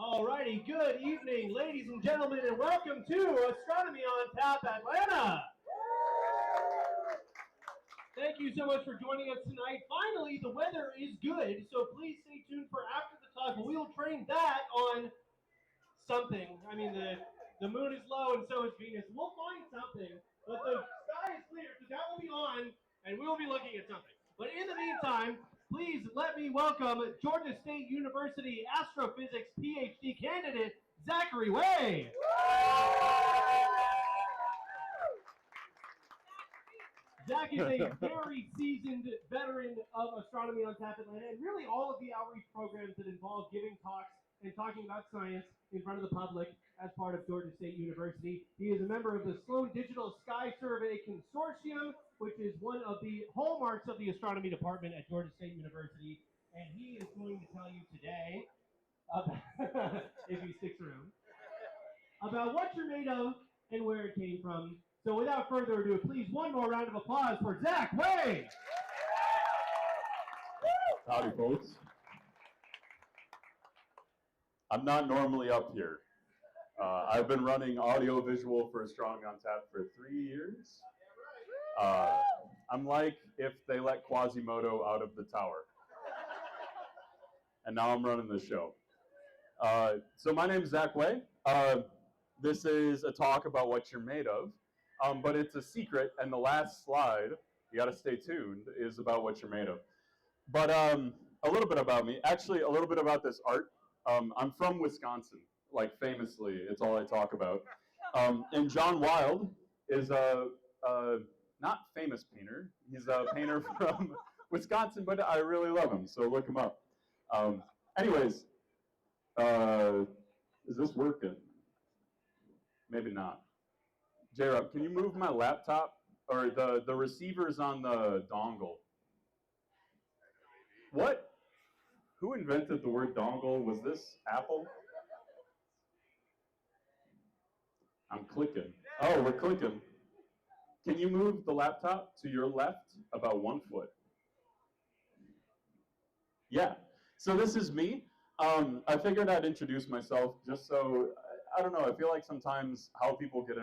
Alrighty, good evening, ladies and gentlemen, and welcome to Astronomy on Tap Atlanta. Thank you so much for joining us tonight. Finally, the weather is good, so please stay tuned for after the talk. But we will train that on something. I mean, the moon is low and so is Venus. We'll find something, but the sky is clear, so that will be on, and we will be looking at something. But in the meantime, please let me welcome Georgia State University Astrophysics PhD candidate, Zachary Way. Zach is a very seasoned veteran of Astronomy on Tap Atlanta, and really all of the outreach programs that involve giving talks and talking about science in front of the public as part of Georgia State University. He is a member of the Sloan Digital Sky Survey Consortium, which is one of the hallmarks of the astronomy department at Georgia State University, and he is going to tell you today, if he sticks around, about what you're made of and where it came from. So without further ado, please one more round of applause for Zach Way. Howdy, folks. I'm not normally up here. I've been running audio-visual for Astronomy on Tap for 3 years. I'm like if they let Quasimodo out of the tower. And now I'm running the show. So my name is Zach Way. This is a talk about what you're made of, but it's a secret, and the last slide, you gotta stay tuned, is about what you're made of. But a little bit about me, actually a little bit about this art. I'm from Wisconsin, like famously, it's all I talk about. And John Wilde is a not famous painter, he's a painter from Wisconsin, but I really love him, so look him up. Anyways, is this working? Maybe not. J-Rob, can you move my laptop? Or the receiver's on the dongle. What? Who invented the word dongle? Was this Apple? I'm clicking. Oh, we're clicking. Can you move the laptop to your left about 1 foot? Yeah. So this is me. I figured I'd introduce myself just so, I don't know, I feel like sometimes how people get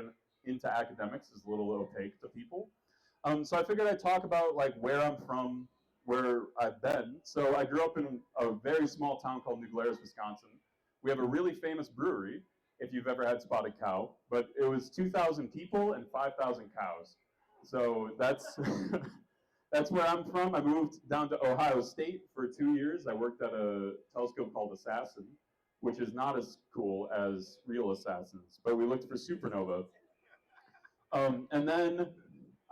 into academics is a little opaque to people. So I figured I'd talk about like where I'm from, where I've been. So I grew up in a very small town called New Glarus, Wisconsin. We have a really famous brewery, if you've ever had spotted cow, but it was 2,000 people and 5,000 cows. So that's that's where I'm from. I moved down to Ohio State for 2 years. I worked at a telescope called Assassin, which is not as cool as real assassins, but we looked for supernova. And then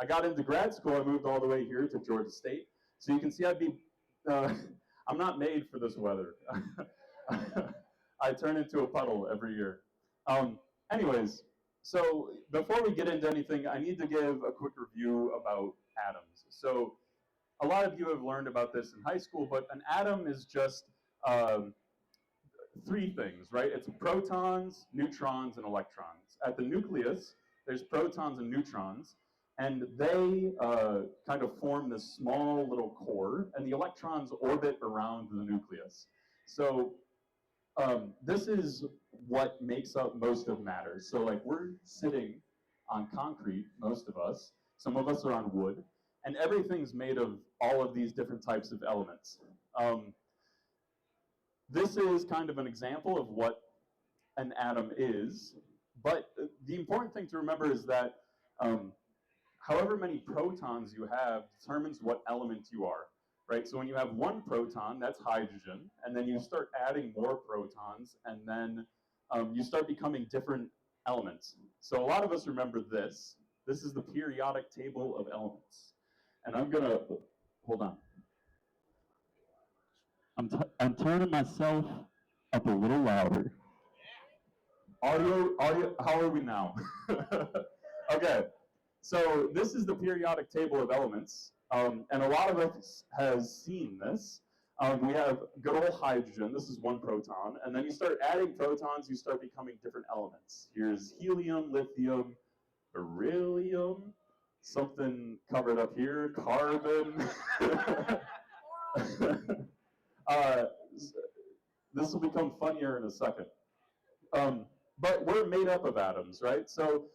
I got into grad school. I moved all the way here to Georgia State. So you can see I'm not made for this weather. I turn into a puddle every year. Anyways, so before we get into anything, I need to give a quick review about atoms. So a lot of you have learned about this in high school, but an atom is just three things, right? It's protons, neutrons, and electrons. At the nucleus, there's protons and neutrons, and they kind of form this small little core, and the electrons orbit around the nucleus. So this is what makes up most of matter. So like we're sitting on concrete, most of us. Some of us are on wood, and everything's made of all of these different types of elements. This is kind of an example of what an atom is, but the important thing to remember is that however many protons you have determines what element you are, right? So when you have one proton, that's hydrogen, and then you start adding more protons, and then you start becoming different elements. So a lot of us remember this. This is the periodic table of elements. And I'm gonna, hold on. I'm turning myself up a little louder. Audio, how are we now? Okay, so this is the periodic table of elements, and a lot of us has seen this. We have good old hydrogen, this is one proton, and then you start adding protons, you start becoming different elements. Here's helium, lithium, beryllium, something covered up here, carbon. This will become funnier in a second. But we're made up of atoms, right? So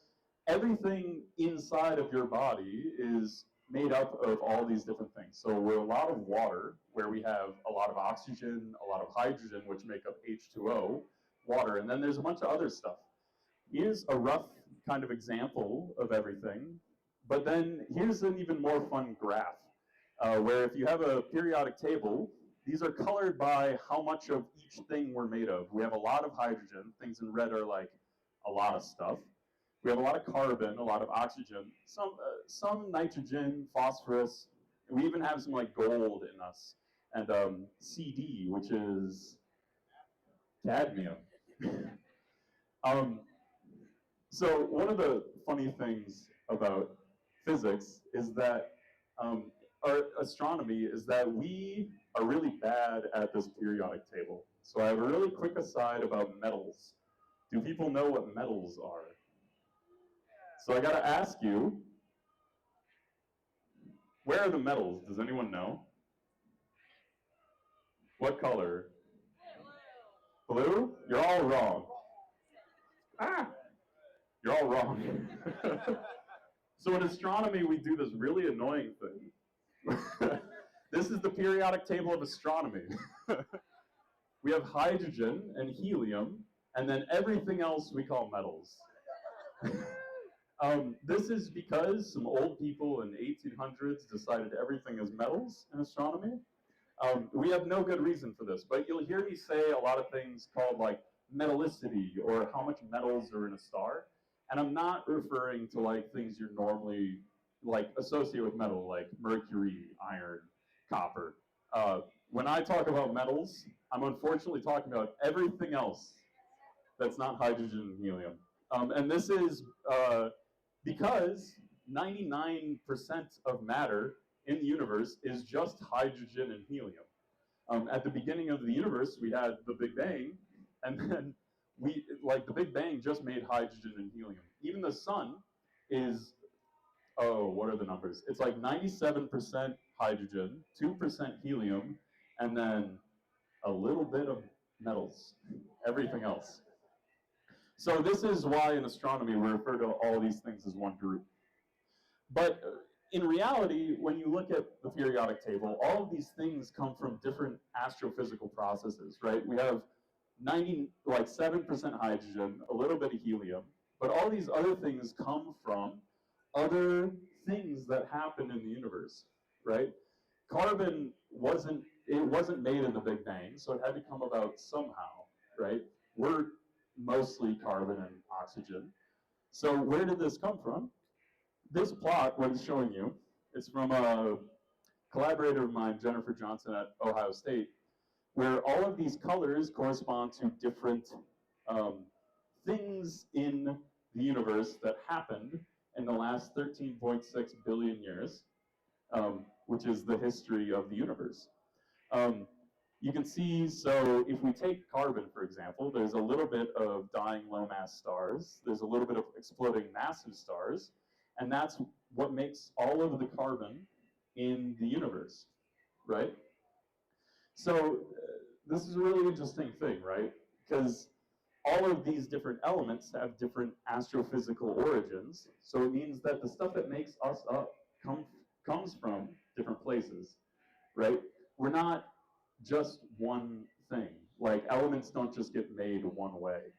everything inside of your body is made up of all these different things. So we're a lot of water, where we have a lot of oxygen, a lot of hydrogen, which make up H2O, water, and then there's a bunch of other stuff. Here's a rough kind of example of everything, but then here's an even more fun graph, where if you have a periodic table, these are colored by how much of each thing we're made of. We have a lot of hydrogen. Things in red are like a lot of stuff. We have a lot of carbon, a lot of oxygen, some nitrogen, phosphorus, and we even have some like gold in us, and CD, which is cadmium. So one of the funny things about physics is that, or astronomy, is that we are really bad at this periodic table. So I have a really quick aside about metals. Do people know what metals are? So I gotta ask you, where are the metals? Does anyone know? What color? Blue? You're all wrong. Ah! You're all wrong. So in astronomy, we do this really annoying thing. This is the periodic table of astronomy. We have hydrogen and helium, and then everything else we call metals. This is because some old people in the 1800s decided everything is metals in astronomy. We have no good reason for this, but you'll hear me say a lot of things called like metallicity, or how much metals are in a star. And I'm not referring to like things you're normally like associate with metal, like mercury, iron, copper. When I talk about metals, I'm unfortunately talking about everything else that's not hydrogen and helium. And this is because 99% of matter in the universe is just hydrogen and helium. At the beginning of the universe, we had the Big Bang, and then the Big Bang just made hydrogen and helium. Even the sun is, what are the numbers? It's like 97% hydrogen, 2% helium, and then a little bit of metals, everything else. So this is why in astronomy we refer to all these things as one group. But in reality, when you look at the periodic table, all of these things come from different astrophysical processes, right? We have 7% hydrogen, a little bit of helium, but all these other things come from other things that happen in the universe, right? Carbon wasn't made in the Big Bang, so it had to come about somehow, right? We're mostly carbon and oxygen. So where did this come from? This plot, what it's showing you, is from a collaborator of mine, Jennifer Johnson at Ohio State, where all of these colors correspond to different things in the universe that happened in the last 13.6 billion years, which is the history of the universe. You can see, so if we take carbon, for example, there's a little bit of dying low-mass stars, there's a little bit of exploding massive stars, and that's what makes all of the carbon in the universe, right? So this is a really interesting thing, right? Because all of these different elements have different astrophysical origins, so it means that the stuff that makes us up comes from different places, right? We're not just one thing. Like, elements don't just get made one way.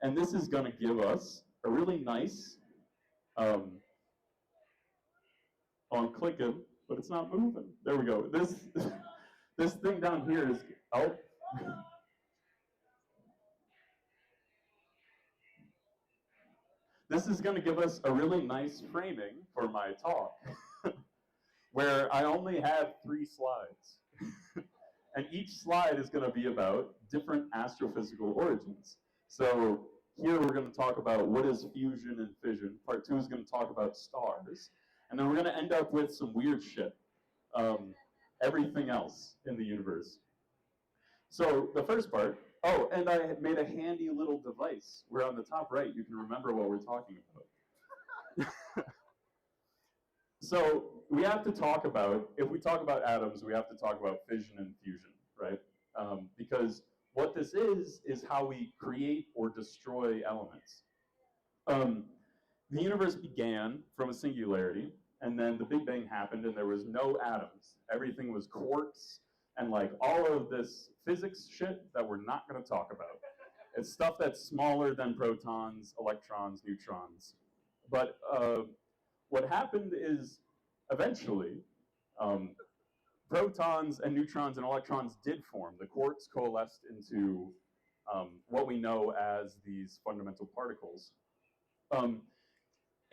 And this is going to give us a really nice, I'm clicking, but it's not moving. There we go. This thing down here is, oh. This is going to give us a really nice framing for my talk, where I only have 3 slides. And each slide is going to be about different astrophysical origins. So here we're going to talk about what is fusion and fission. Part 2 is going to talk about stars. And then we're going to end up with some weird shit. Everything else in the universe. So the first part, and I made a handy little device where on the top right you can remember what we're talking about. So we have to talk about, if we talk about atoms, we have to talk about fission and fusion, right? Because what this is how we create or destroy elements. Um, the universe began from a singularity, and then the Big Bang happened, and there was no atoms. Everything was quarks, and like all of this physics shit that we're not going to talk about. It's stuff that's smaller than protons, electrons, neutrons. But what happened is eventually um, protons and neutrons and electrons did form. The quarks coalesced into what we know as these fundamental particles.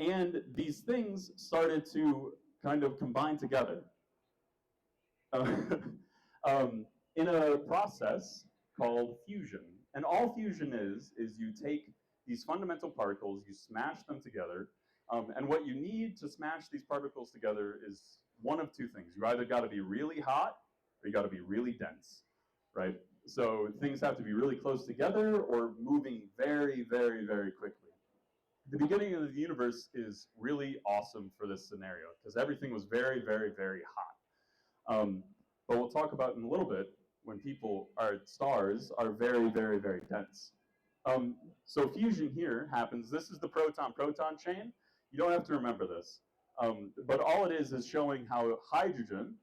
And these things started to kind of combine together uh, in a process called fusion. And all fusion is you take these fundamental particles, you smash them together, and what you need to smash these particles together is one of two things. You either got to be really hot or you got to be really dense, right? So things have to be really close together or moving very, very, very quickly. The beginning of the universe is really awesome for this scenario because everything was very, very, very hot. But we'll talk about in a little bit when stars are very, very, very dense. So fusion here happens. This is the proton-proton chain. You don't have to remember this. But all it is showing how hydrogen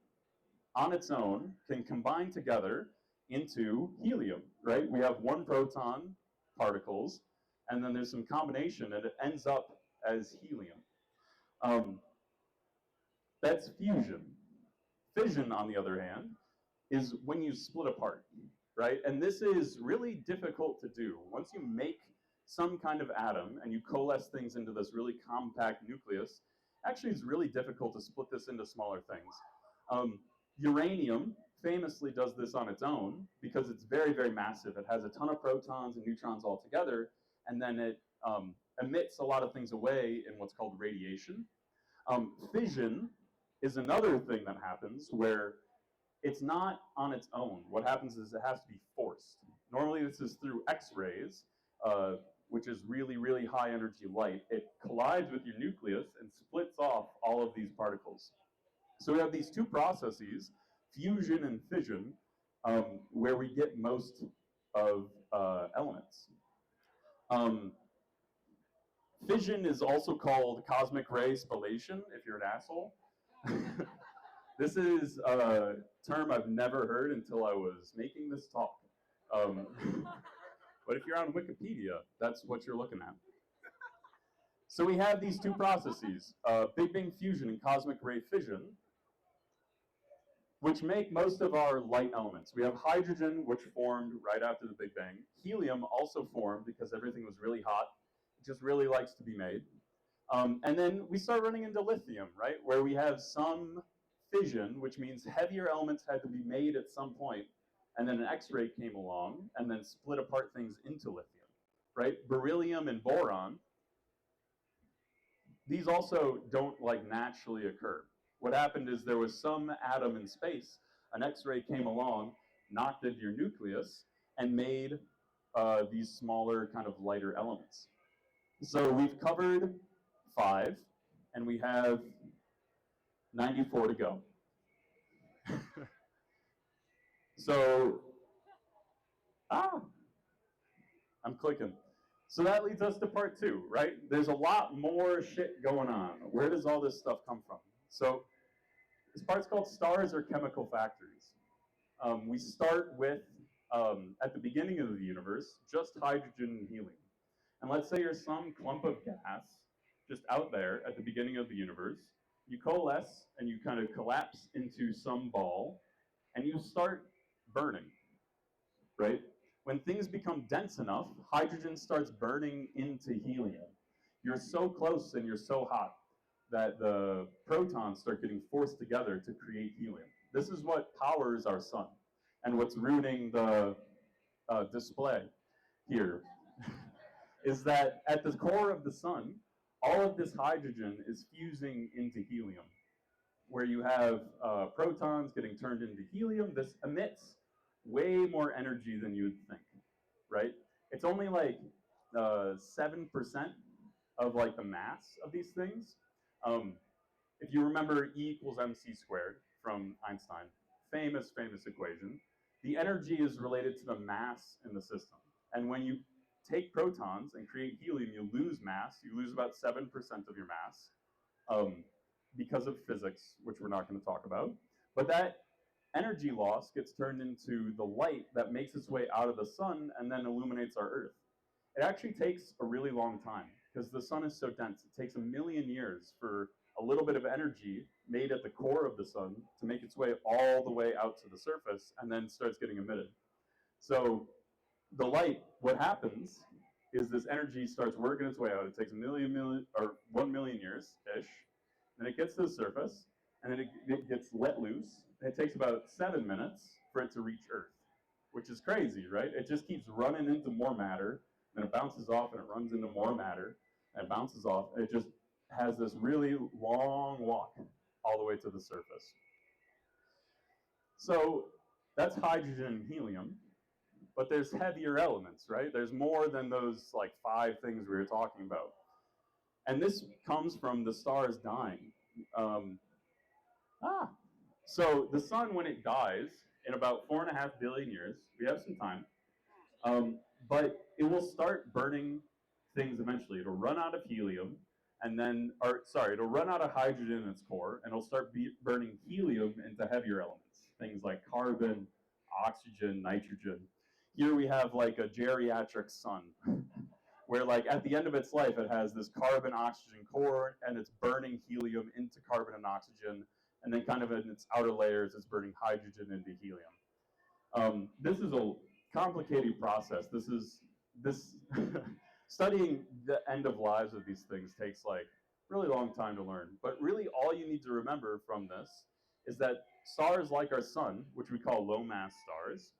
on its own can combine together into helium, right? We have one proton particles, and then there's some combination, and it ends up as helium. That's fusion. Fission, on the other hand, is when you split apart, right? And this is really difficult to do. Once you make some kind of atom and you coalesce things into this really compact nucleus, actually it's really difficult to split this into smaller things. Uranium famously does this on its own because it's very, very massive. It has a ton of protons and neutrons all together, and then it emits a lot of things away in what's called radiation. Fission is another thing that happens where it's not on its own. What happens is it has to be forced. Normally this is through X-rays, which is really, really high energy light. It collides with your nucleus and splits off all of these particles. So we have these two processes, fusion and fission, where we get most of elements. Fission is also called cosmic ray spallation, if you're an asshole. This is a term I've never heard until I was making this talk. But if you're on Wikipedia, that's what you're looking at. So we have these two processes, Big Bang fusion and cosmic ray fission, which make most of our light elements. We have hydrogen, which formed right after the Big Bang. Helium also formed because everything was really hot. It just really likes to be made. And then we start running into lithium, right, where we have some fission, which means heavier elements had to be made at some point, and then an X-ray came along and then split apart things into lithium, right? Beryllium and boron, these also don't like naturally occur. What happened is there was some atom in space, an X-ray came along, knocked into your nucleus, and made these smaller kind of lighter elements. So we've covered 5, and we have 94 to go. So, I'm clicking. So that leads us to part 2, right? There's a lot more shit going on. Where does all this stuff come from? So this part's called stars or chemical factories. We start with, at the beginning of the universe, just hydrogen and helium. And let's say you're some clump of gas just out there at the beginning of the universe. You coalesce and you kind of collapse into some ball, and you start burning, right? When things become dense enough, hydrogen starts burning into helium. You're so close and you're so hot that the protons start getting forced together to create helium. This is what powers our sun, and what's ruining the display here is that at the core of the sun, all of this hydrogen is fusing into helium, where you have protons getting turned into helium. This emits way more energy than you would think, right? It's only like 7% of like the mass of these things. If you remember E equals mc squared from Einstein, famous equation, the energy is related to the mass in the system. And when you take protons and create helium, you lose mass. You lose about 7% of your mass because of physics, which we're not going to talk about. But that energy loss gets turned into the light that makes its way out of the sun and then illuminates our Earth. It actually takes a really long time because the sun is so dense. It takes 1 million years for a little bit of energy made at the core of the sun to make its way all the way out to the surface and then starts getting emitted. So the light, what happens is this energy starts working its way out. It takes 1 million years-ish. Then it gets to the surface, and then it gets let loose. And it takes about 7 minutes for it to reach Earth, which is crazy, right? It just keeps running into more matter, then it bounces off and it runs into more matter, and it bounces off. And it just has this really long walk all the way to the surface. So that's hydrogen and helium, but there's heavier elements, right? There's more than those like 5 things we were talking about. And this comes from the stars dying. So the sun, when it dies, in about 4.5 billion years, we have some time, but it will start burning things eventually. It'll run out of helium, and then, it'll run out of hydrogen in its core, and it'll start burning helium into heavier elements, things like carbon, oxygen, nitrogen. Here we have like a geriatric sun, where like at the end of its life, it has this carbon-oxygen core, and it's burning helium into carbon and oxygen, and then kind of in its outer layers, it's burning hydrogen into helium. This is a complicated process. Studying the end of lives of these things takes like really long time to learn. But really all you need to remember from this is that stars like our sun, which we call low mass stars,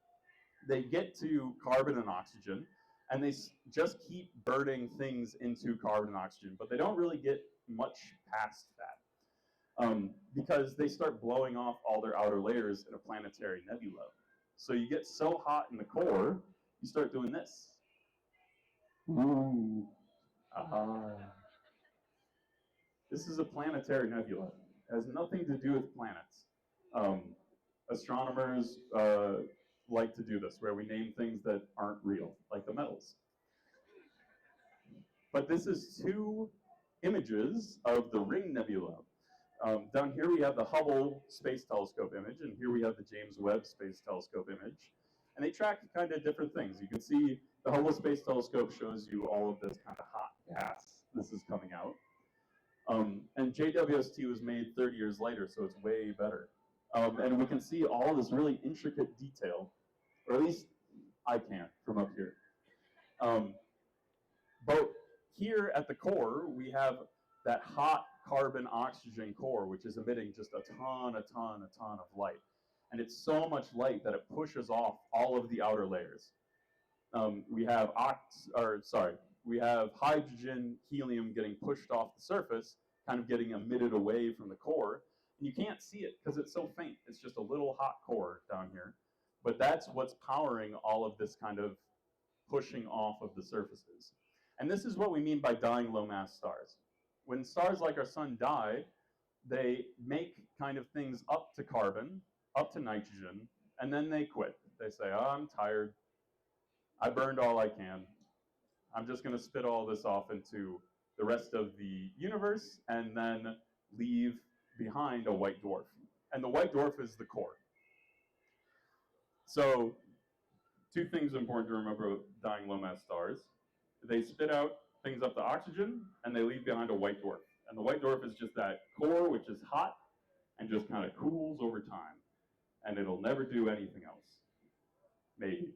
they get to carbon and oxygen, and they just keep burning things into carbon and oxygen, but they don't really get much past that because they start blowing off all their outer layers in a planetary nebula. So you get so hot in the core, you start doing this. Ooh. This is a planetary nebula. It has nothing to do with planets. Astronomers like to do this, where we name things that aren't real, like the metals. But this is 2 images of the Ring Nebula. Down here we have the Hubble Space Telescope image, and here we have the James Webb Space Telescope image. And they track kind of different things. You can see the Hubble Space Telescope shows you all of this kind of hot gas. This is coming out. And JWST was made 30 years later, so it's way better. And we can see all this really intricate detail, or at least I can from up here. But here at the core, we have that hot carbon-oxygen core, which is emitting just a ton of light. And it's so much light that it pushes off all of the outer layers. We have hydrogen, helium getting pushed off the surface, kind of getting emitted away from the core. And you can't see it because it's so faint. It's just a little hot core down here. But that's what's powering all of this kind of pushing off of the surfaces. And this is what we mean by dying low-mass stars. When stars like our sun die, they make kind of things up to carbon, up to nitrogen, and then they quit. They say, oh, I'm tired. I burned all I can. I'm just going to spit all this off into the rest of the universe and then leave behind a white dwarf. And the white dwarf is the core. So 2 things important to remember about dying low-mass stars. They spit out things up to oxygen, and they leave behind a white dwarf. And the white dwarf is just that core, which is hot and just kind of cools over time. And it'll never do anything else. Maybe.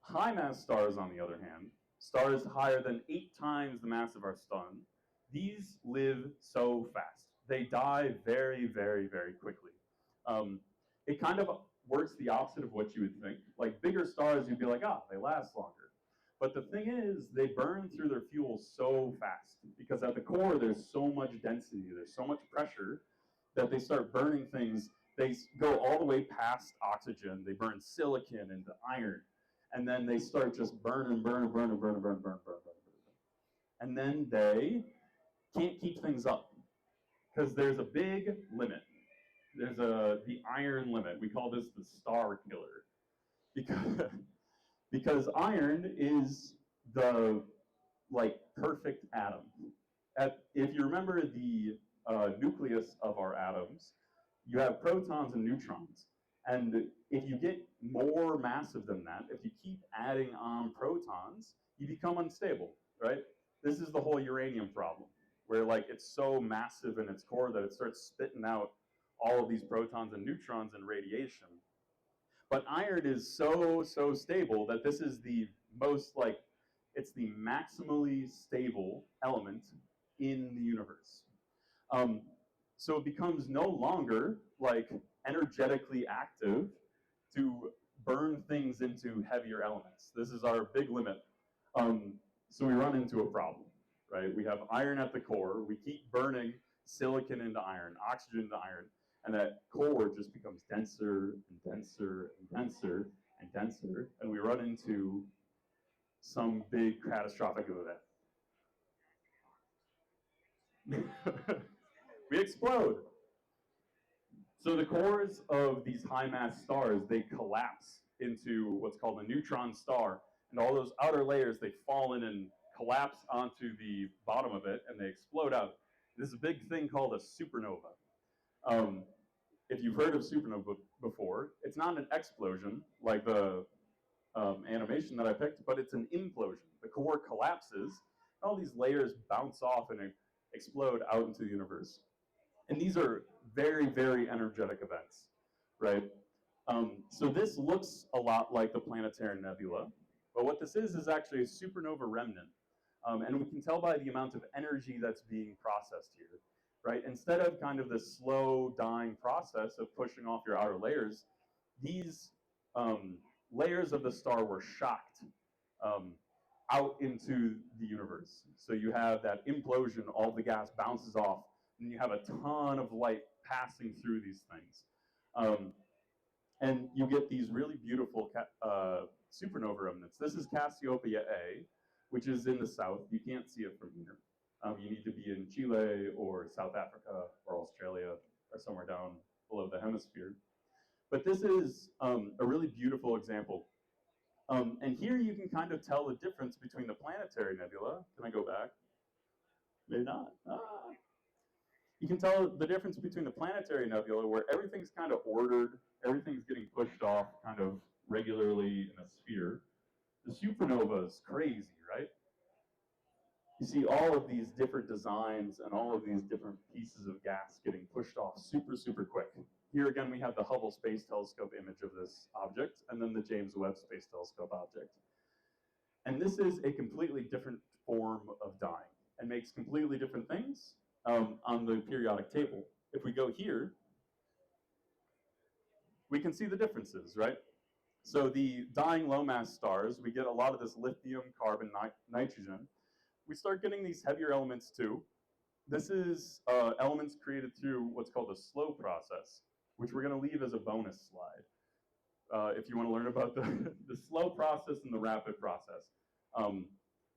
High-mass stars, on the other hand, stars higher than 8 times the mass of our sun, these live so fast. They die very, very, very quickly. It kind of works the opposite of what you would think. Like bigger stars, you'd be like, they last longer. But the thing is, they burn through their fuel so fast because at the core, there's so much density, there's so much pressure that they start burning things. They go all the way past oxygen. They burn silicon into iron. And then they start just burning. And then they can't keep things up because there's a big limit. There's the iron limit. We call this the star killer because because iron is the like perfect atom. If you remember the nucleus of our atoms, you have protons and neutrons. And if you get more massive than that, if you keep adding on protons, you become unstable, right? This is the whole uranium problem, where like it's so massive in its core that it starts spitting out all of these protons and neutrons and radiation. But iron is so stable that this is the most like it's the maximally stable element in the universe. Um, so it becomes no longer like energetically active to burn things into heavier elements. This is our big limit. So we run into a problem, right? We have iron at the core. We keep burning silicon into iron, oxygen into iron, and that core just becomes denser and denser and denser and denser, and we run into some big catastrophic event. We explode. So the cores of these high mass stars, they collapse into what's called a neutron star, and all those outer layers, they fall in and collapse onto the bottom of it, and they explode out. This is a big thing called a supernova. Um, if you've heard of supernova before, it's not an explosion like the animation that I picked, but it's an implosion. The core collapses, all these layers bounce off and explode out into the universe. And these are very energetic events, right? So this looks a lot like the planetary nebula, but what this is actually a supernova remnant. And we can tell by the amount of energy that's being processed here, right? Instead of kind of the slow dying process of pushing off your outer layers, these layers of the star were shocked um, out into the universe. So you have that implosion, all the gas bounces off, and you have a ton of light passing through these things. And you get these really beautiful supernova remnants. This is Cassiopeia A, which is in the south. You can't see it from here. You need to be in Chile or South Africa or Australia or somewhere down below the hemisphere. But this is a really beautiful example. And here you can kind of tell the difference between the planetary nebula. Can I go back? Maybe not. You can tell the difference between the planetary nebula, where everything's kind of ordered, everything's getting pushed off kind of regularly in a sphere. The supernova is crazy, right? You see all of these different designs and all of these different pieces of gas getting pushed off super quick. Here again, we have the Hubble Space Telescope image of this object, and then the James Webb Space Telescope object. And this is a completely different form of dying and makes completely different things on the periodic table. If we go here, we can see the differences, right? So the dying low mass stars, we get a lot of this lithium, carbon, nitrogen. We start getting these heavier elements too. This is elements created through what's called a slow process, which we're going to leave as a bonus slide. If you want to learn about the slow process and the rapid process.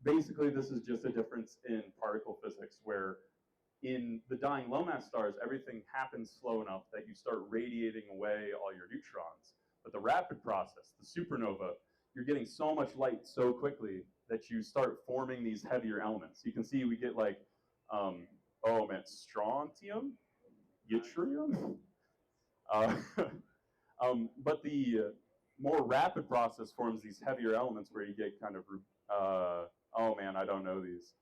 Basically, this is just a difference in particle physics, where in the dying low mass stars, everything happens slow enough that you start radiating away all your neutrons. But the rapid process, the supernova, you're getting so much light so quickly that you start forming these heavier elements. You can see we get like, oh man, strontium, yttrium. But the more rapid process forms these heavier elements where you get kind of, oh man, I don't know these.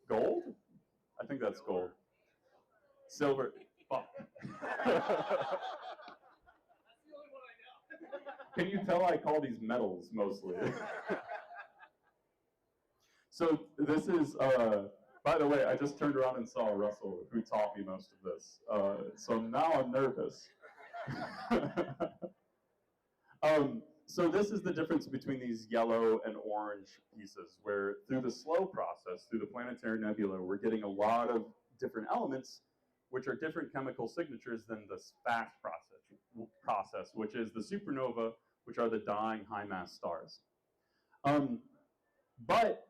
Gold? I think that's gold. Silver. Fuck. That's the only one I know. Can you tell I call these metals mostly? So this is, by the way, I just turned around and saw Russell, who taught me most of this. So now I'm nervous. So this is the difference between these yellow and orange pieces, where through the slow process, through the planetary nebula, we're getting a lot of different elements, which are different chemical signatures than this fast process, which is the supernova, which are the dying high mass stars. But,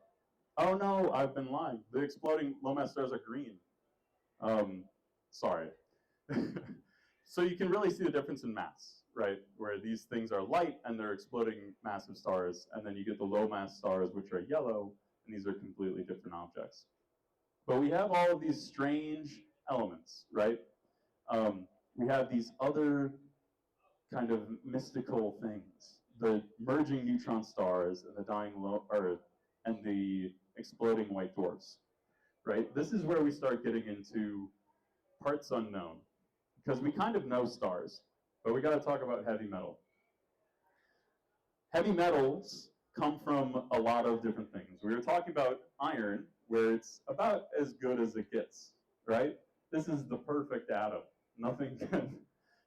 oh no, I've been lying. The exploding low mass stars are green. Sorry. So you can really see the difference in mass, right? Where these things are light and they're exploding massive stars, and then you get the low mass stars, which are yellow, and these are completely different objects. But we have all of these strange elements, right? We have these other kind of mystical things, the merging neutron stars and the dying and the exploding white dwarfs, right? This is where we start getting into parts unknown, because we kind of know stars, but we got to talk about heavy metal. Heavy metals come from a lot of different things. We were talking about iron, where it's about as good as it gets, right? This is the perfect atom. Nothing can,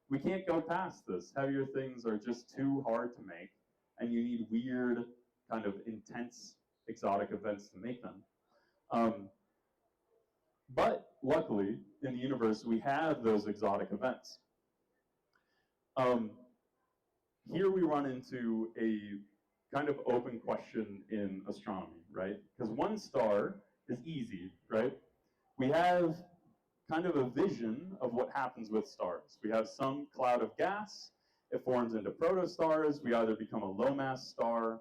we can't go past this. Heavier things are just too hard to make, and you need weird, kind of intense, exotic events to make them. But luckily, in the universe, we have those exotic events. Here we run into a kind of open question in astronomy, right? Because one star is easy, right? We have kind of a vision of what happens with stars. We have some cloud of gas, it forms into protostars, we either become a low mass star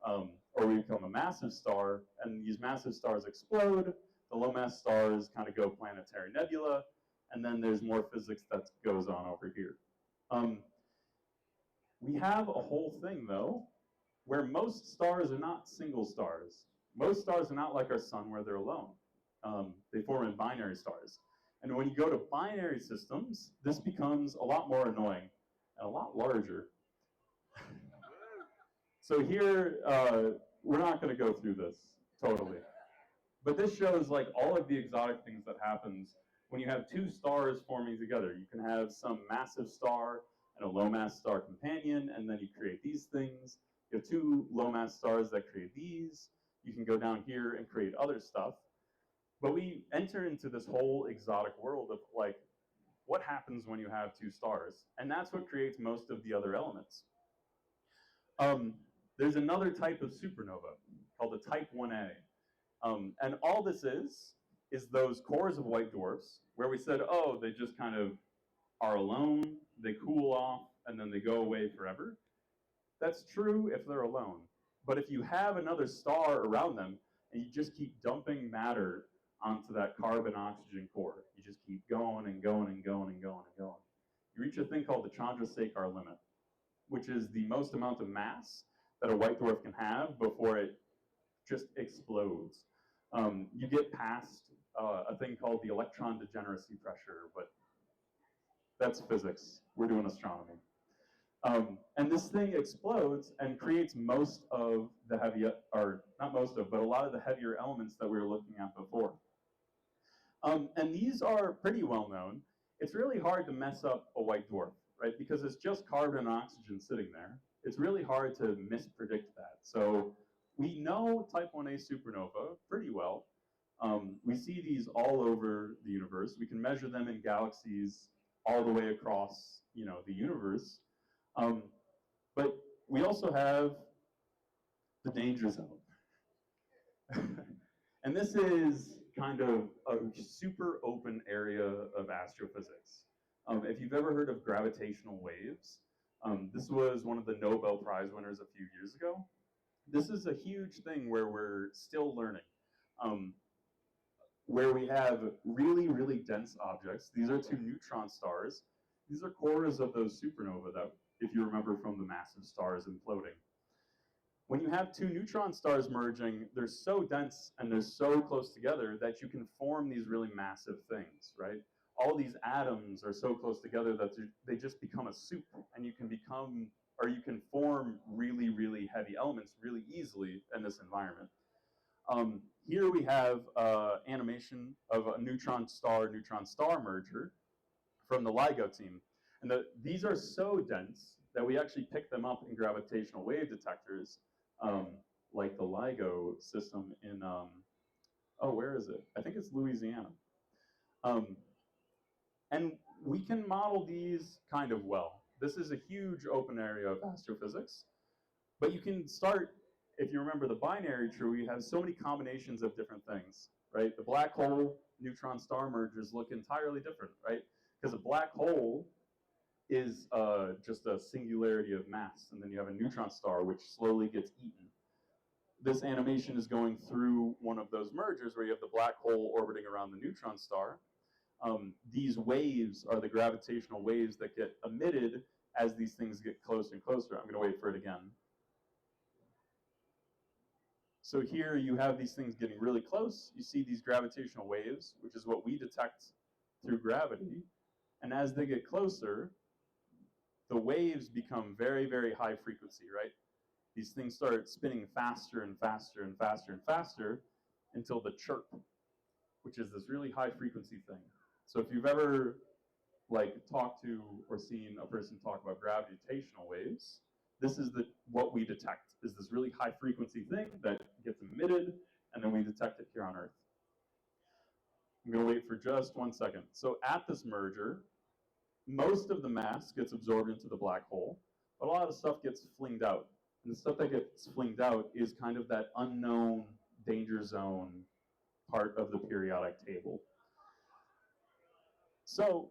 or we become a massive star, and these massive stars explode, the low mass stars kind of go planetary nebula, and then there's more physics that goes on over here. We have a whole thing, though, where most stars are not single stars. Most stars are not like our sun, where they're alone. They form in binary stars. And when you go to binary systems, this becomes a lot more annoying and a lot larger. So here, we're not going to go through this totally. But this shows like all of the exotic things that happens when you have two stars forming together. You can have some massive star and a low mass star companion, and then you create these things. You have two low mass stars that create these. You can go down here and create other stuff. But we enter into this whole exotic world of like, what happens when you have two stars? And that's what creates most of the other elements. There's another type of supernova called a type 1a. And all this is those cores of white dwarfs where we said, oh, they just kind of are alone, they cool off, and then they go away forever. That's true if they're alone. But if you have another star around them and you just keep dumping matter onto that carbon-oxygen core, you just keep going and going and going and going and going, you reach a thing called the Chandrasekhar limit, which is the most amount of mass that a white dwarf can have before it just explodes. You get past a thing called the electron degeneracy pressure, but that's physics. We're doing astronomy. And this thing explodes and creates most of the heavy, or not most of, but a lot of the heavier elements that we were looking at before. And these are pretty well known. It's really hard to mess up a white dwarf, right? Because it's just carbon and oxygen sitting there. It's really hard to mispredict that. So we know type 1a supernova pretty well. We see these all over the universe. We can measure them in galaxies all the way across, the universe. But we also have the danger zone. And this is kind of a super open area of astrophysics. If you've ever heard of gravitational waves, this was one of the Nobel Prize winners a few years ago. This is a huge thing where we're still learning, where we have really, really dense objects. These are two neutron stars. These are cores of those supernovae that, if you remember from the massive stars imploding. When you have two neutron stars merging, they're so dense and they're so close together that you can form these really massive things, right? All these atoms are so close together that they just become a soup, and you can form really, really heavy elements really easily in this environment. Here we have animation of a neutron-star merger from the LIGO team. And these are so dense that we actually pick them up in gravitational wave detectors, like the LIGO system in, where is it? I think it's Louisiana. And we can model these kind of well. This is a huge open area of astrophysics. But you can start, if you remember the binary tree, we have so many combinations of different things, right? The black hole neutron star mergers look entirely different, right? Because a black hole is just a singularity of mass, and then you have a neutron star which slowly gets eaten. This animation is going through one of those mergers where you have the black hole orbiting around the neutron star. These waves are the gravitational waves that get emitted as these things get closer and closer. I'm going to wait for it again. So here you have these things getting really close. You see these gravitational waves, which is what we detect through gravity. And as they get closer, the waves become very, very high frequency, right? These things start spinning faster and faster and faster and faster until the chirp, which is this really high frequency thing. So if you've ever talked to or seen a person talk about gravitational waves, this is what we detect, is this really high frequency thing that gets emitted, and then we detect it here on Earth. I'm going to wait for just 1 second. So at this merger, most of the mass gets absorbed into the black hole, but a lot of stuff gets flinged out. And the stuff that gets flinged out is kind of that unknown danger zone part of the periodic table. So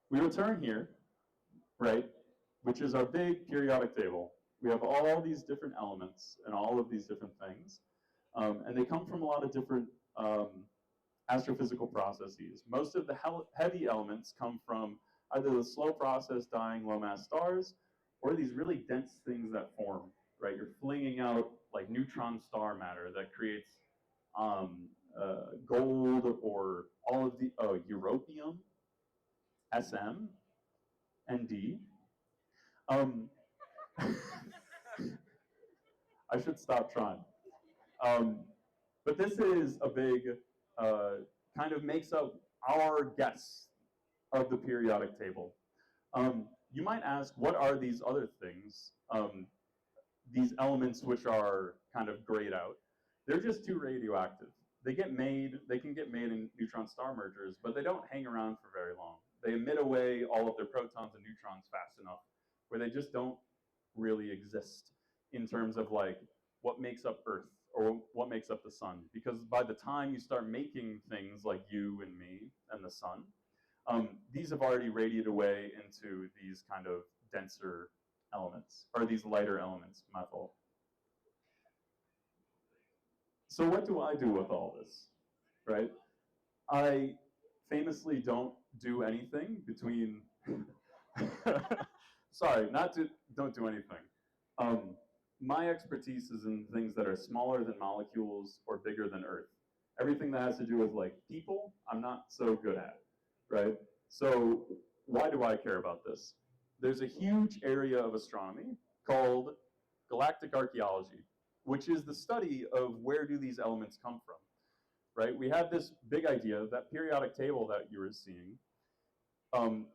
we return here, right, which is our big periodic table. We have all these different elements and all of these different things, and they come from a lot of different astrophysical processes. Most of the heavy elements come from either the slow process dying low mass stars or these really dense things that form, right? You're flinging out like neutron star matter that creates gold or all of the europium, SM, and D. I should stop trying. But this is a big, kind of makes up our guess of the periodic table. You might ask, what are these other things, these elements which are kind of grayed out? They're just too radioactive. They can get made in neutron star mergers, but they don't hang around for very long. They emit away all of their protons and neutrons fast enough where they just don't really exist in terms of like what makes up Earth or what makes up the sun. Because by the time you start making things like you and me and the sun, these have already radiated away into these kind of denser elements, or these lighter elements, my fault. So what do I do with all this, right? I famously don't do anything between, sorry, don't do anything. My expertise is in things that are smaller than molecules or bigger than Earth. Everything that has to do with like people, I'm not so good at, right? So why do I care about this? There's a huge area of astronomy called galactic archaeology, which is the study of where do these elements come from, right? We have this big idea, that periodic table that you were seeing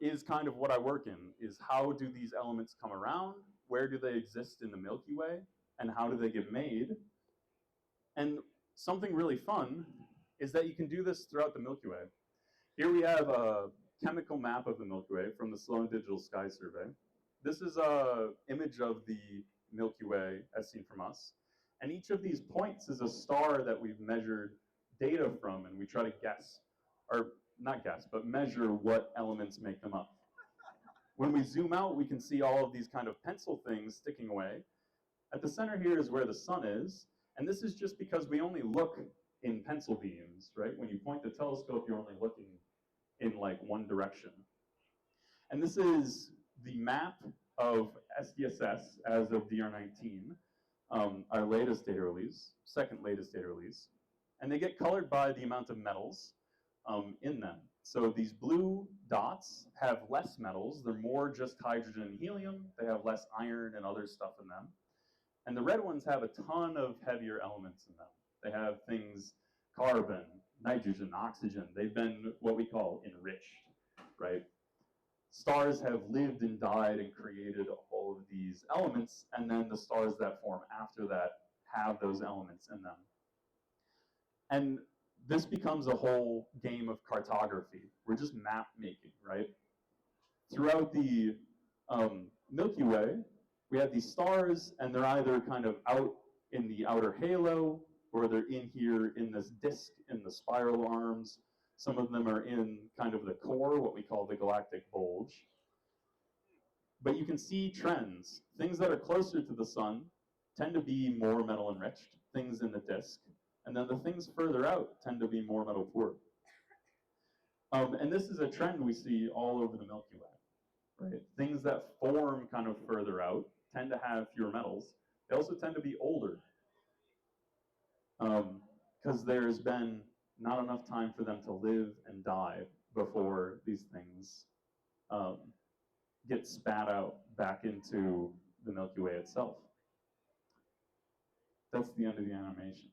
is kind of what I work in, is how do these elements come around, where do they exist in the Milky Way, and how do they get made? And something really fun is that you can do this throughout the Milky Way. Here we have a chemical map of the Milky Way from the Sloan Digital Sky Survey. This is an image of the Milky Way as seen from us. And each of these points is a star that we've measured data from, and we try to guess, or not guess, but measure what elements make them up. When we zoom out, we can see all of these kind of pencil things sticking away. At the center here is where the sun is, and this is just because we only look in pencil beams, right? When you point the telescope, you're only looking in like one direction. And this is the map of SDSS as of DR19, our latest data release, second latest data release. And they get colored by the amount of metals in them. So these blue dots have less metals. They're more just hydrogen and helium. They have less iron and other stuff in them. And the red ones have a ton of heavier elements in them. They have things, carbon, nitrogen, oxygen. They've been what we call enriched, right? Stars have lived and died and created all of these elements, and then the stars that form after that have those elements in them. And this becomes a whole game of cartography. We're just map making, right? Throughout the Milky Way, we have these stars, and they're either kind of out in the outer halo, or they're in here in this disk in the spiral arms. Some of them are in kind of the core, what we call the galactic bulge. But you can see trends. Things that are closer to the sun tend to be more metal enriched, things in the disk, and then the things further out tend to be more metal poor. And this is a trend we see all over the Milky Way, right? Things that form kind of further out tend to have fewer metals. They also tend to be older, because there's been not enough time for them to live and die before these things get spat out back into the Milky Way itself. That's the end of the animation.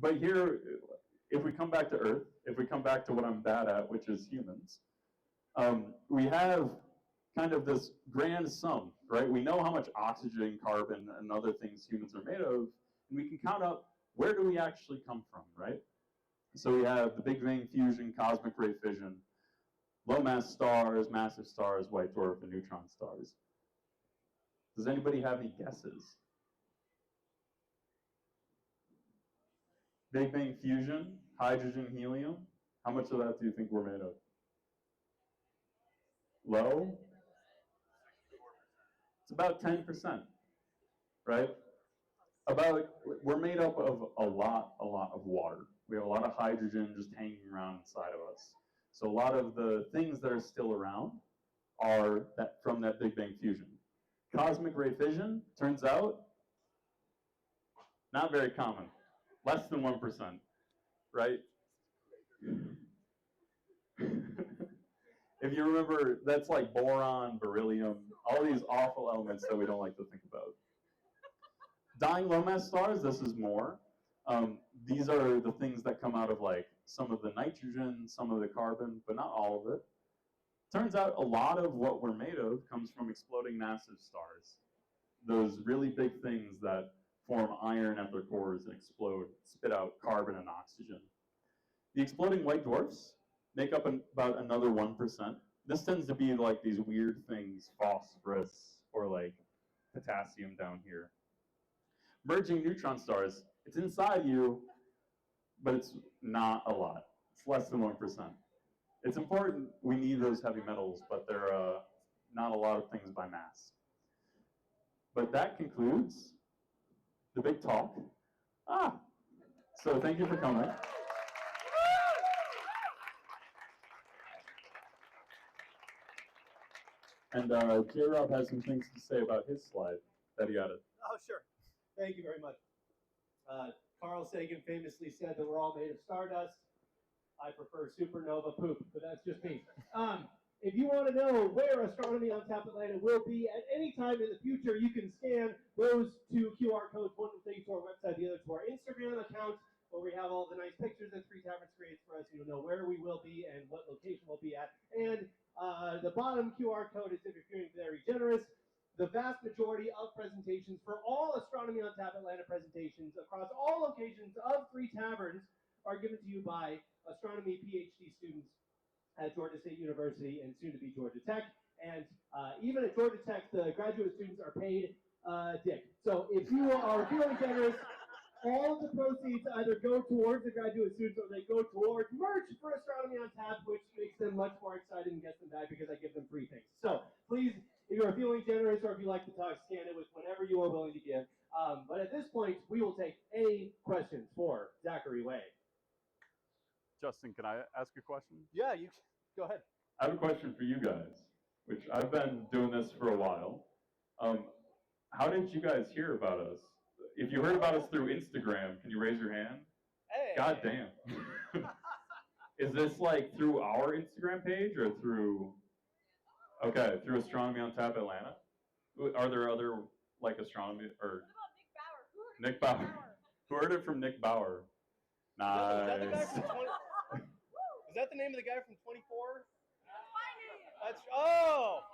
But here, if we come back to Earth, if we come back to what I'm bad at, which is humans, we have kind of this grand sum, right? We know how much oxygen, carbon, and other things humans are made of, and we can count up where do we actually come from, right? So we have the Big Bang fusion, cosmic ray fission, low mass stars, massive stars, white dwarf, and neutron stars. Does anybody have any guesses? Big Bang fusion, hydrogen, helium. How much of that do you think we're made of? Low? It's about 10%, right? We're made up of a lot of water. We have a lot of hydrogen just hanging around inside of us. So a lot of the things that are still around are from that Big Bang fusion. Cosmic ray fission, turns out, not very common. Less than 1%, right? If you remember, that's like boron, beryllium, all these awful elements that we don't like to think about. Dying low mass stars, this is more. These are the things that come out of like some of the nitrogen, some of the carbon, but not all of it. Turns out a lot of what we're made of comes from exploding massive stars. Those really big things that form iron at their cores and explode, spit out carbon and oxygen. The exploding white dwarfs make up about another 1%. This tends to be like these weird things, phosphorus or like potassium down here. Merging neutron stars, it's inside you, but it's not a lot. It's less than 1%. It's important, we need those heavy metals, but they're not a lot of things by mass. But that concludes the big talk. So thank you for coming. And J-Rob has some things to say about his slide that he added. Oh, sure. Thank you very much. Carl Sagan famously said that we're all made of stardust. I prefer supernova poop, but that's just me. If you want to know where Astronomy on Tap Atlanta will be at any time in the future, you can scan those two QR codes. One will take you to our website, the other to our Instagram account, where we have all the nice pictures that Three Taverns creates for us. You'll know where we will be and what location we'll be at. And the bottom QR code is if you're feeling very generous. The vast majority of presentations for all Astronomy on Tap Atlanta presentations across all locations of Three Taverns are given to you by astronomy PhD students at Georgia State University and soon to be Georgia Tech. And even at Georgia Tech, the graduate students are paid dick. So if you are feeling generous, all of the proceeds either go towards the graduate students or they go towards merch for Astronomy on Tap, which makes them much more excited and gets them back because I give them free things. So please, if you are feeling generous or if you like to talk, scan it with whatever you are willing to give. But at this point, we will take any questions for Zachary Way. Justin, can I ask a question? Yeah, you go ahead. I have a question for you guys, which I've been doing this for a while. How did you guys hear about us? If you heard about us through Instagram, can you raise your hand? Hey. God damn. Is this like through our Instagram page or through, okay, through Astronomy on Tap Atlanta? Are there other like astronomy or? What about Nick Bauer? Nick Bauer. Who heard it from Nick Bauer? Nice. Is that the guy from 20? Is that the name of the guy from 24? That's my name. That's oh.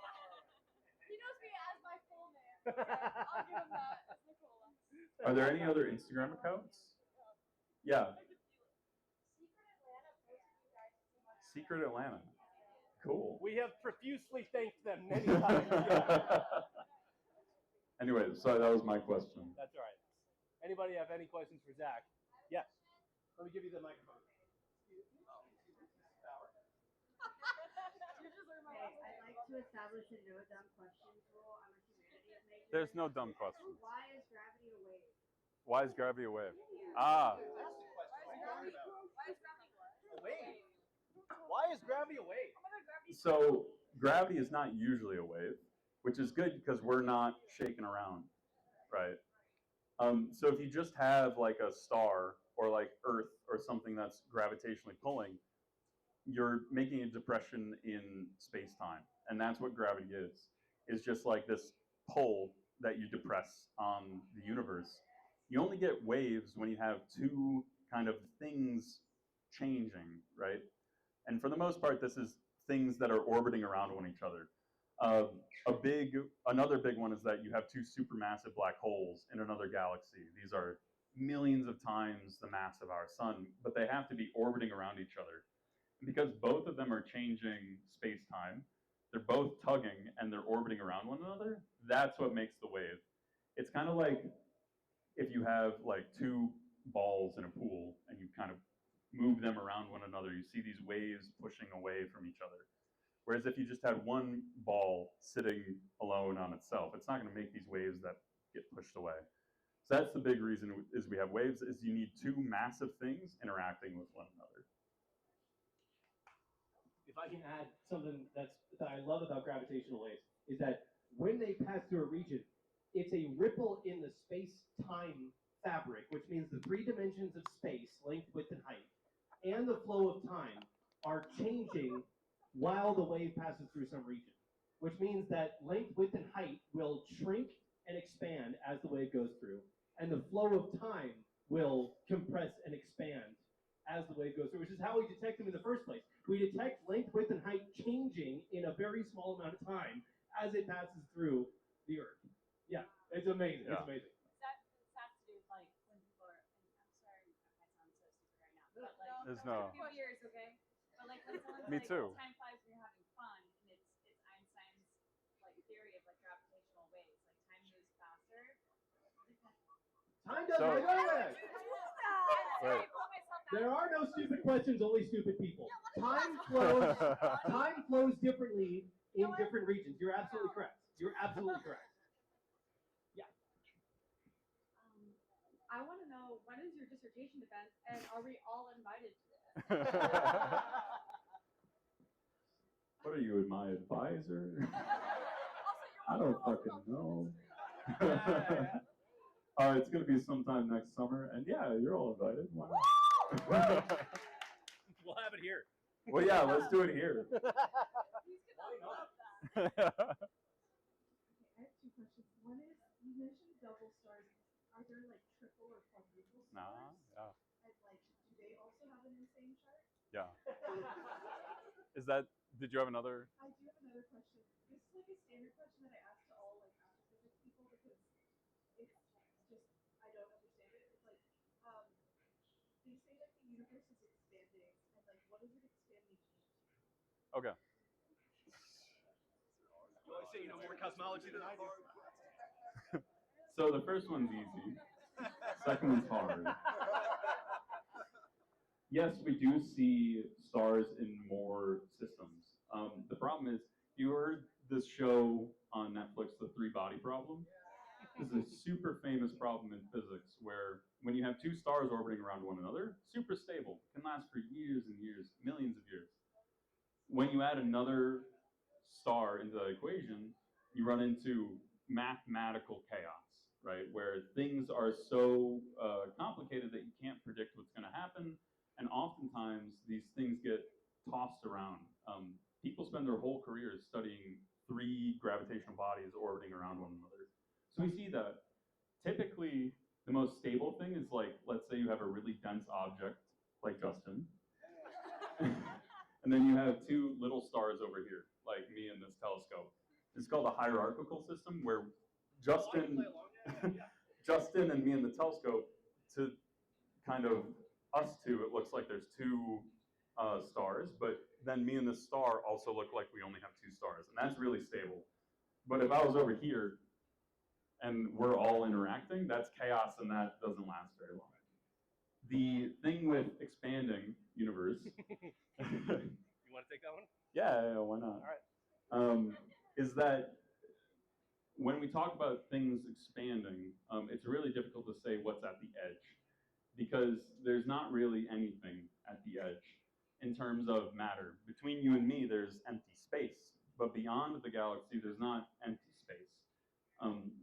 He knows me as my full name. Yeah, I'll give him that. It's Nicola. Are there any other Instagram accounts? Yeah. Secret Atlanta. Cool. We have profusely thanked them many times. Anyway, so that was my question. That's all right. Anybody have any questions for Zach? Yes. Let me give you the microphone. You're just to establish a no dumb questions rule. I'm a humanities major. There's no dumb questions. Why is gravity a wave? Why is gravity a wave? Yeah. Ah, Wave. Why is gravity a wave? So gravity is not usually a wave, which is good because we're not shaking around, right? So if you just have like a star or like Earth or something that's gravitationally pulling, you're making a depression in space-time, and that's what gravity is. It's just like this pull that you depress on the universe. You only get waves when you have two kind of things changing, right? And for the most part, this is things that are orbiting around one each other. Another big one is that you have two supermassive black holes in another galaxy. These are millions of times the mass of our sun, but they have to be orbiting around each other. Because both of them are changing space-time, they're both tugging and they're orbiting around one another, that's what makes the wave. It's kind of like if you have like two balls in a pool and you kind of move them around one another, you see these waves pushing away from each other. Whereas if you just had one ball sitting alone on itself, it's not going to make these waves that get pushed away. So that's the big reason is we have waves, is you need two massive things interacting with one another. If I can add something that I love about gravitational waves, is that when they pass through a region, it's a ripple in the space-time fabric, which means the three dimensions of space, length, width, and height, and the flow of time are changing while the wave passes through some region, which means that length, width, and height will shrink and expand as the wave goes through, and the flow of time will compress and expand as the wave goes through, which is how we detect them in the first place. We detect length, width, and height changing in a very small amount of time as it passes through the Earth. Yeah, it's amazing. Yeah. It's amazing. That has to do with like when people are. I'm sorry, I sound so stupid right now. But like, There's no. no- A few years, okay. But like when someone's Me like, too. time flies when you're having fun, and it's Einstein's like theory of like gravitational waves. Like time moves faster. Time does So- wait. Wait. There are no stupid questions, only stupid people. Time flows differently in different regions. You're absolutely correct. You're absolutely correct. I want to know, when is your dissertation defense, and are we all invited to this? What are you, my advisor? I Also, don't fucking know. It's going to be sometime next summer, and yeah, you're all invited. Why not? We'll have it here. Well, yeah, let's do it here. He's gonna love that. Okay, I have two questions. One is, you mentioned double stars. Are there like triple or quadruple stars? Nah, yeah. And like, do they also have an insane chart? Yeah. Is that, did you have another? I do have another question. This is like a standard question that I ask to all like astrophysics people because it's just, I don't understand it. It's like, they say that the universe is expanding, and like, what is it expanding into? Okay. You always say you know more cosmology than I do. So the first one's easy. Second one's hard. Yes, we do see stars in more systems. The problem is, you heard this show on Netflix, The Three-Body Problem? This is a super famous problem in physics where when you have two stars orbiting around one another, super stable, can last for years and years, millions of years. When you add another star into the equation, you run into mathematical chaos, right? Where things are so complicated that you can't predict what's going to happen, and oftentimes these things get tossed around. People spend their whole careers studying three gravitational bodies orbiting around one another. So we see that typically the most stable thing is like, let's say you have a really dense object like Justin, and then you have two little stars over here, like me and this telescope. It's called a hierarchical system where Justin and me and the telescope, to kind of us two, it looks like there's two stars, but then me and the star also look like we only have two stars, and that's really stable. But if I was over here and we're all interacting, that's chaos, and that doesn't last very long. The thing with expanding universe. You want to take that one? Yeah, why not? All right. is that when we talk about things expanding, it's really difficult to say what's at the edge because there's not really anything at the edge in terms of matter. Between you and me, there's empty space, but beyond the galaxy, there's not empty space.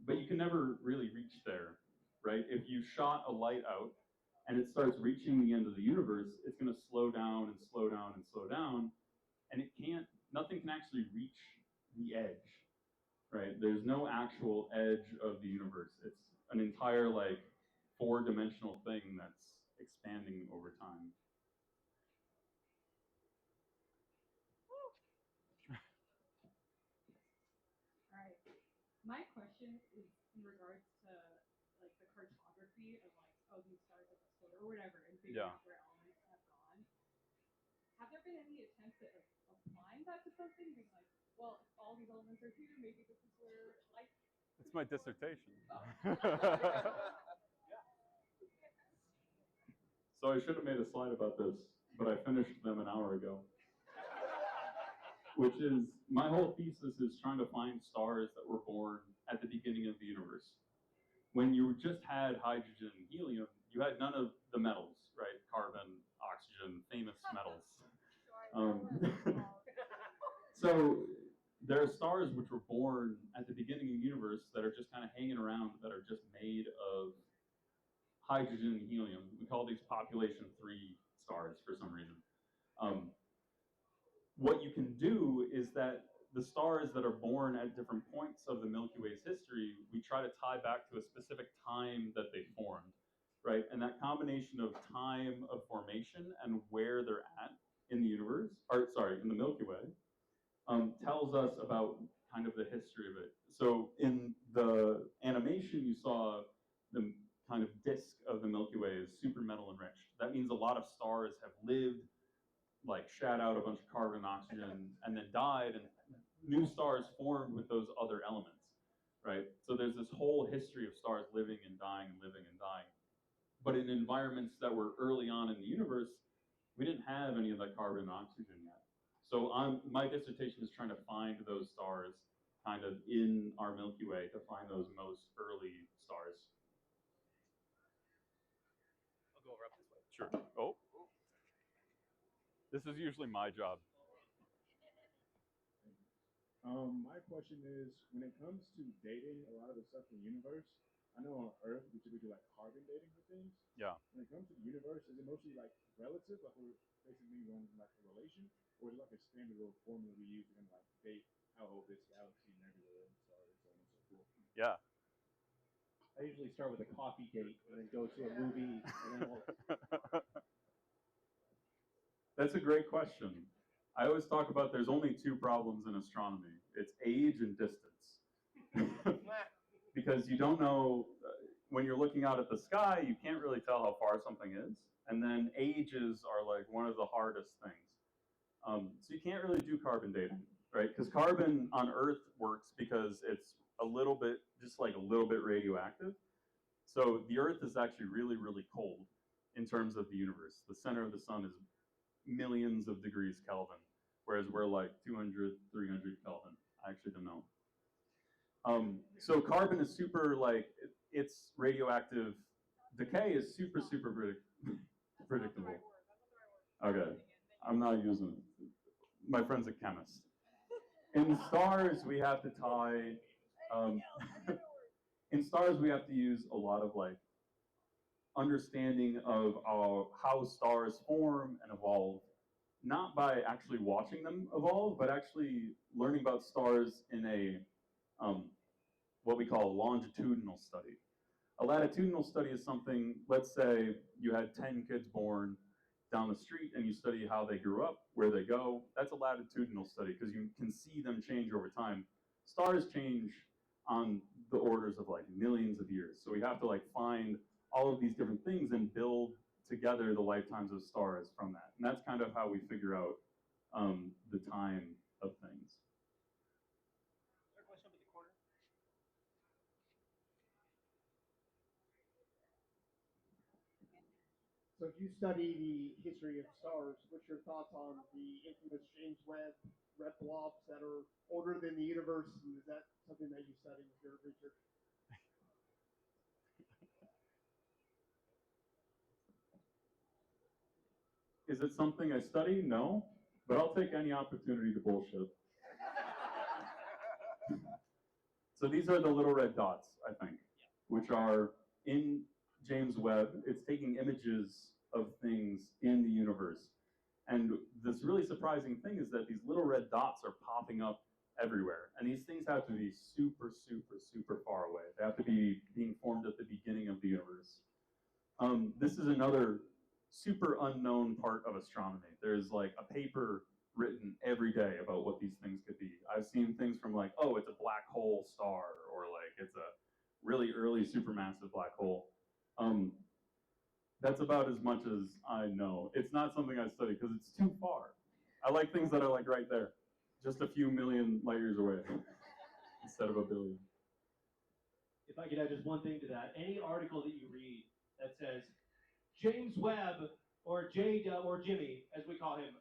But you can never really reach there, right? If you shot a light out and it starts reaching the end of the universe, it's going to slow down and slow down and slow down, and nothing can actually reach the edge, right? There's no actual edge of the universe. It's an entire like four-dimensional thing that's expanding over time. All right. My question is in regards to like the cartography of like, oh, these stars have exploded or whatever, and figuring out where elements have gone. Have there been any attempts at applying that to something? Being like, well, if all these elements are here, maybe this is where life. It's my dissertation. So I should have made a slide about this, but I finished them an hour ago. Which is, my whole thesis is trying to find stars that were born at the beginning of the universe. When you just had hydrogen and helium, you had none of the metals, right? Carbon, oxygen, famous metals. So there are stars which were born at the beginning of the universe that are just kind of hanging around, that are just made of hydrogen and helium. We call these population 3 stars for some reason. What you can do is that the stars that are born at different points of the Milky Way's history, we try to tie back to a specific time that they formed, right? And that combination of time of formation and where they're at in the universe, or sorry, in the Milky Way, tells us about kind of the history of it. So in the animation, you saw the kind of disk of the Milky Way is super metal enriched. That means a lot of stars have lived, like shat out a bunch of carbon and oxygen, and then died, and new stars formed with those other elements, right? So there's this whole history of stars living and dying and living and dying. But in environments that were early on in the universe, we didn't have any of that carbon and oxygen yet. So my dissertation is trying to find those stars kind of in our Milky Way, to find those most early stars. I'll go over up this way. Sure. Oh. This is usually my job. My question is, when it comes to dating a lot of the stuff in the universe, I know on Earth we typically do like carbon dating for things. Yeah. When it comes to the universe, is it mostly like relative, like we're basically running like a relation, or is it like a standard little formula we use to like date how old this galaxy and everywhere and stars and so on and so forth? Yeah. I usually start with a coffee date and then go to a movie and then we'll... That's a great question. I always talk about there's only 2 problems in astronomy. It's age and distance. Because you don't know, when you're looking out at the sky, you can't really tell how far something is. And then ages are like one of the hardest things. So you can't really do carbon dating, right? Because carbon on Earth works because it's a little bit, just like a little bit radioactive. So the Earth is actually really, really cold in terms of the universe. The center of the sun is millions of degrees Kelvin, whereas we're like 200, 300 Kelvin. I actually don't know. So carbon is super, like, its radioactive decay is super, super predictable. Okay, I'm not using it. My friend's a chemist. In stars, we have to tie, in stars, we have to use a lot of like understanding of how stars form and evolve, not by actually watching them evolve, but actually learning about stars in a what we call a longitudinal study. A latitudinal study is something, let's say you had 10 kids born down the street and you study how they grew up, where they go. That's a latitudinal study because you can see them change over time. Stars change on the orders of like millions of years. So we have to like find all of these different things and build together the lifetimes of stars from that. And that's kind of how we figure out the time of things. Is there a question up in the corner? So if you study the history of stars, what's your thoughts on the infamous James Webb red blobs that are older than the universe? And is that something that you study with your research? Is it something I study? No, but I'll take any opportunity to bullshit. So these are the little red dots, I think, which are in James Webb. It's taking images of things in the universe. And this really surprising thing is that these little red dots are popping up everywhere. And these things have to be super, super, super far away. They have to be being formed at the beginning of the universe. This is another super unknown part of astronomy. There's like a paper written every day about what these things could be. I've seen things from like, oh, it's a black hole star, or like it's a really early supermassive black hole. That's about as much as I know. It's not something I study because it's too far. I like things that are like right there, just a few million light years away instead of a billion. If I could add just one thing to that, any article that you read that says James Webb or or Jimmy, as we call him,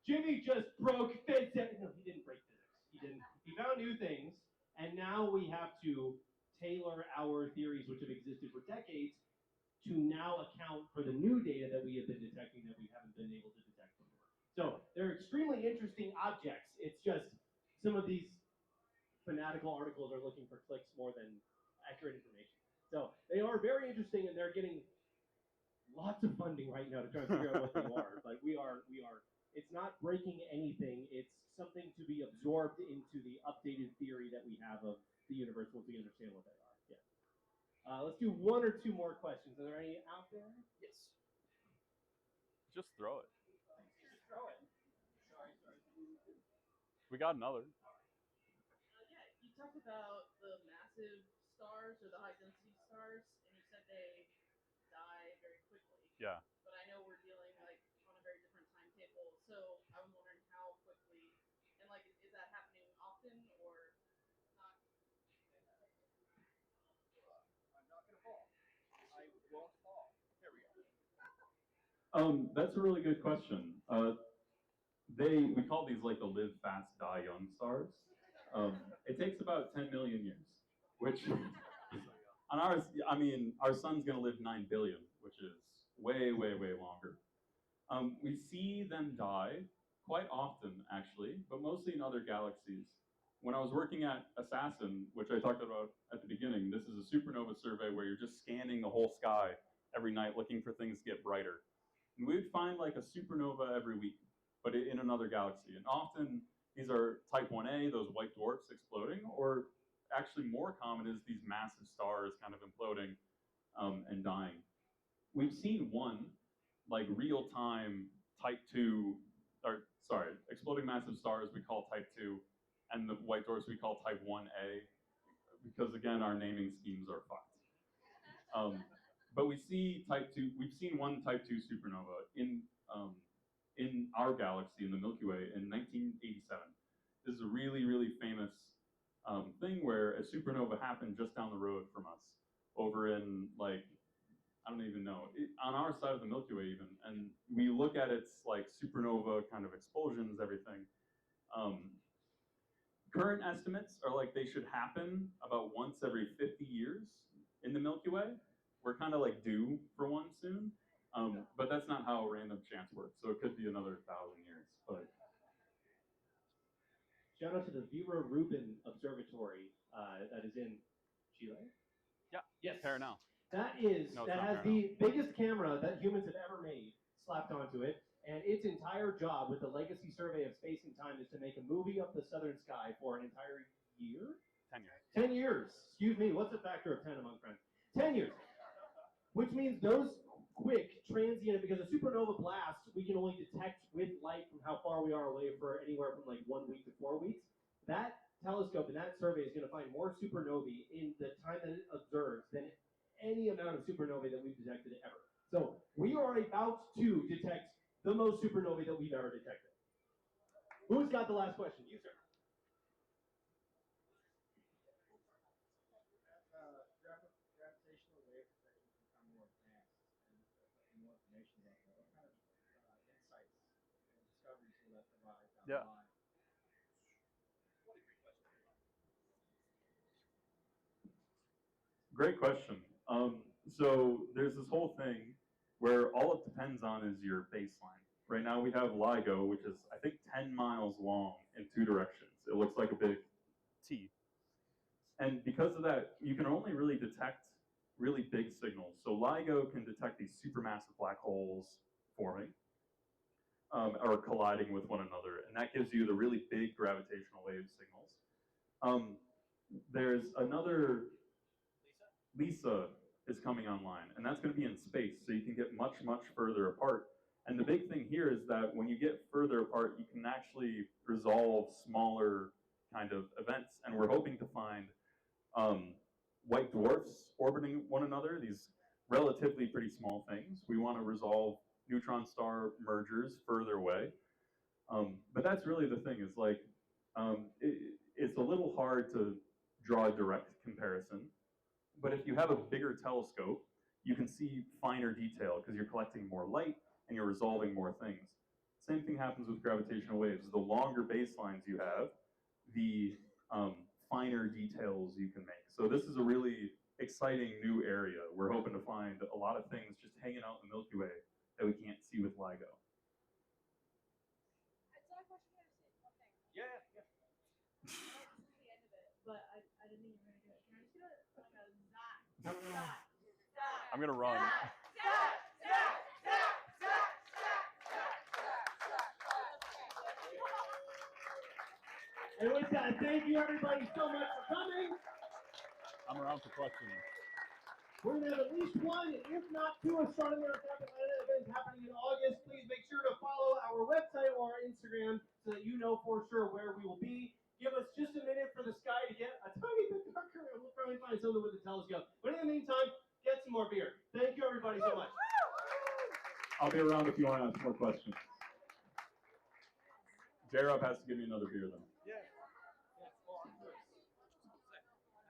Jimmy just broke physics. No, he didn't break physics. He didn't. He found new things, and now we have to tailor our theories, which have existed for decades, to now account for the new data that we have been detecting that we haven't been able to detect before. So they're extremely interesting objects. It's just some of these fanatical articles are looking for clicks more than accurate information. So they are very interesting, and they're getting lots of funding right now to try and figure out what they are. But we are. It's not breaking anything. It's something to be absorbed into the updated theory that we have of the universe once we understand what they are. Yeah. Let's do one or two more questions. Are there any out there? Yes. Just throw it. Just throw it. Sorry. We got another. Yeah, you talked about the massive stars or the high density stars, and you said they die very quickly. Yeah. But I know we're dealing like on a very different timetable, so I was wondering how quickly, and like, is that happening often or not? I'm not gonna fall. I won't fall. There we go. That's a really good question. We call these like the live fast, die young stars. It takes about 10 million years, which on ours, I mean, our sun's gonna live 9 billion, which is way, way, way longer. We see them die quite often, actually, but mostly in other galaxies. When I was working at Assassin, which I talked about at the beginning, this is a supernova survey where you're just scanning the whole sky every night looking for things to get brighter. And we would find like a supernova every week, but in another galaxy. And often these are type 1a, those white dwarfs exploding, or actually more common is these massive stars kind of imploding and dying. We've seen one, like real-time type 2, exploding massive stars we call type 2, and the white dwarfs we call type 1a, because again, our naming schemes are fucked. But we see type 2, we've seen one type 2 supernova in our galaxy, in the Milky Way, in 1987. This is a really, really famous thing where a supernova happened just down the road from us, over in, like, I don't even know, on our side of the Milky Way even. And we look at its like supernova kind of explosions, everything. Current estimates are like they should happen about once every 50 years in the Milky Way. We're kind of like due for one soon, but that's not how random chance works. So it could be another 1,000 years. But shout out to the Vera Rubin Observatory that is in Chile. Yeah. Yes. Paranal. That has the biggest camera that humans have ever made slapped onto it, and its entire job with the legacy survey of space and time is to make a movie of the southern sky for an entire year? 10 years. 10 years. Excuse me, what's the factor of 10 among friends? 10 years. Which means those quick, transient, because a supernova blast, we can only detect with light from how far we are away for anywhere from like 1 week to 4 weeks. That telescope and that survey is going to find more supernovae in the time that it observes than any amount of supernovae that we've detected ever. So we are about to detect the most supernovae that we've ever detected. Who's got the last question? You, sir. Gravitational waves that become more advanced, and more information about that? What kind of insights and discoveries will that provide down Yeah. the line? What a great question. Great question. So there's this whole thing where all it depends on is your baseline. Right now we have LIGO, which is I think 10 miles long in 2 directions. It looks like a big T. And because of that, you can only really detect really big signals. So LIGO can detect these supermassive black holes forming or colliding with one another, and that gives you the really big gravitational wave signals. There's another, LISA is coming online, and that's going to be in space, so you can get much, much further apart. And the big thing here is that when you get further apart, you can actually resolve smaller kind of events, and we're hoping to find white dwarfs orbiting one another, these relatively pretty small things. We want to resolve neutron star mergers further away. But that's really the thing, is like, it's a little hard to draw a direct comparison. But if you have a bigger telescope, you can see finer detail because you're collecting more light and you're resolving more things. Same thing happens with gravitational waves. The longer baselines you have, the finer details you can make. So this is a really exciting new area. We're hoping to find a lot of things just hanging out in the Milky Way that we can't see with LIGO. So I question you one thing. Yeah, yeah. This is the end of it, but I didn't think you were gonna do it. Can I just get a zap? I'm gonna run. And with that, thank you everybody so much for coming. I'm around for questions. We're going to have at least one, if not 2, Astronomy on Tap Atlanta events happening in August. Please make sure to follow our website or our Instagram so that you know for sure where we will be. Give us just a minute for the sky to get a tiny bit darker, and we'll probably find something with the telescope. But in the meantime, get some more beer. Thank you everybody so much. I'll be around if you want to ask more questions. J-Rob has to give me another beer though. Yeah.